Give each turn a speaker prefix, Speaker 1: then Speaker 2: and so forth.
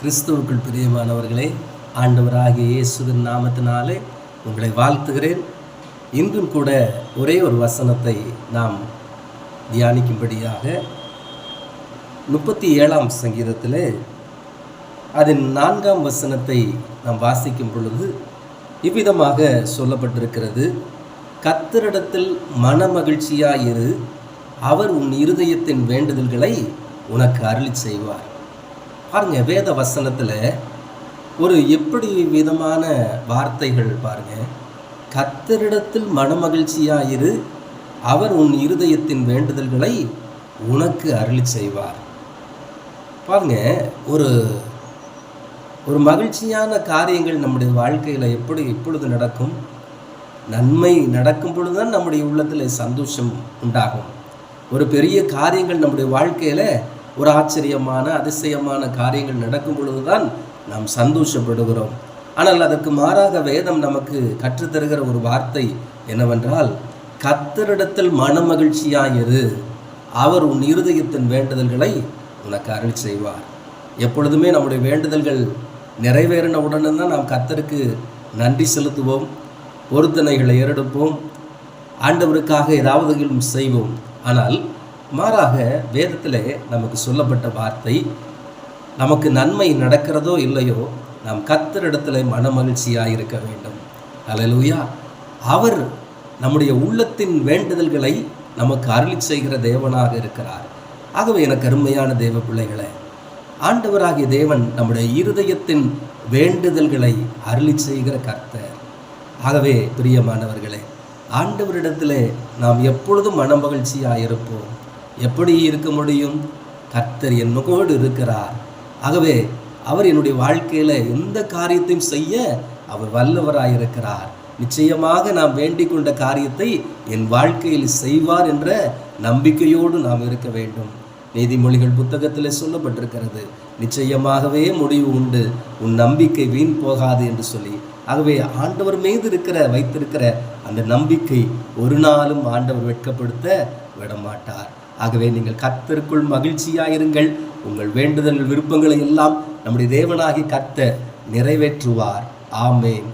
Speaker 1: கிறிஸ்துவுக்குள் பிரியமானவர்களே, ஆண்டவராகிய இயேசுவின் நாமத்தினாலே உங்களை வாழ்த்துகிறேன். இன்றும் கூட ஒரே ஒரு வசனத்தை நாம் தியானிக்கும்படியாக 37ஆம் சங்கீதத்திலே அதன் 4ஆம் வசனத்தை நாம் வாசிக்கும் பொழுது இவ்விதமாக சொல்லப்பட்டிருக்கிறது: கர்த்தரிடத்தில் மனமகிழ்ச்சியாயிரு, அவர் உன் இருதயத்தின் வேண்டுதல்களை உனக்கு அருளி செய்வார். பாருங்க, வேத வசனத்தில் ஒரு எப்படி விதமான வார்த்தைகள் பாருங்க. கர்த்தரிடத்தில் மனமகிழ்ச்சியாயிரு, அவர் உன் இருதயத்தின் வேண்டுதல்களை உனக்கு அருளி செய்வார். பாருங்க, ஒரு மகிழ்ச்சியான காரியங்கள் நம்முடைய வாழ்க்கையில் எப்பொழுது நடக்கும்? நன்மை நடக்கும் பொழுதுதான் நம்முடைய உள்ளத்தில் சந்தோஷம் உண்டாகும். ஒரு பெரிய காரியங்கள் நம்முடைய வாழ்க்கையில் ஒரு ஆச்சரியமான அதிசயமான காரியங்கள் நடக்கும் பொழுதுதான் நாம் சந்தோஷப்படுகிறோம். ஆனால் அதற்கு மாறாக வேதம் நமக்கு கற்றுத்தருகிற ஒரு வார்த்தை என்னவென்றால், கர்த்தரிடத்தில் மனமகிழ்ச்சியாயிரு, அவர் உன் இருதயத்தின் வேண்டுதல்களை உனக்கு அருள் செய்வார். எப்பொழுதுமே நம்முடைய வேண்டுதல்கள் நிறைவேறின உடனே தான் நாம் கர்த்தருக்கு நன்றி செலுத்துவோம், பொருத்தனைகளை ஏறெடுப்போம், ஆண்டவருக்காக ஏதாவது செய்வோம். ஆனால் மாறாக வேதத்தில் நமக்கு சொல்லப்பட்ட வார்த்தை, நமக்கு நன்மை நடக்கிறதோ இல்லையோ, நாம் கர்த்தரிடத்தில் மனமகிழ்ச்சியாக இருக்க வேண்டும். அல்லேலூயா! அவர் நம்முடைய உள்ளத்தின் வேண்டுதல்களை நமக்கு அருளி செய்கிற தேவனாக இருக்கிறார். ஆகவே எனக்கு அருமையான தேவ பிள்ளைகளே, ஆண்டவராகிய தேவன் நம்முடைய இருதயத்தின் வேண்டுதல்களை அருளி செய்கிற கர்த்தர். ஆகவே பிரியமானவர்களே, ஆண்டவரிடத்தில் நாம் எப்பொழுதும் மனமகிழ்ச்சியாக இருப்போம். எப்படி இருக்க முடியும்? கர்த்தர் என்னோடு இருக்கிறார். ஆகவே அவர் என்னுடைய வாழ்க்கையில் எந்த காரியத்தையும் செய்ய அவர் வல்லவராக இருக்கிறார். நிச்சயமாக நாம் வேண்டிக் கொண்ட காரியத்தை என் வாழ்க்கையில் செய்வார் என்ற நம்பிக்கையோடு நாம் இருக்க வேண்டும். நீதிமொழிகள் புத்தகத்தில் சொல்லப்பட்டிருக்கிறது, நிச்சயமாகவே முடிவு உண்டு, உன் நம்பிக்கை வீண் போகாது என்று சொல்லி. ஆகவே ஆண்டவர் மீது வைத்திருக்கிற அந்த நம்பிக்கை ஒரு நாளும் ஆண்டவர் வெட்கப்படுத்த விடமாட்டார். ஆகவே நீங்கள் கர்த்தருக்குள் மகிழ்ச்சியாயிருங்கள். உங்கள் வேண்டுதல் விருப்பங்களை எல்லாம் நம்முடைய தேவனாகி கர்த்தர் நிறைவேற்றுவார். ஆமென்.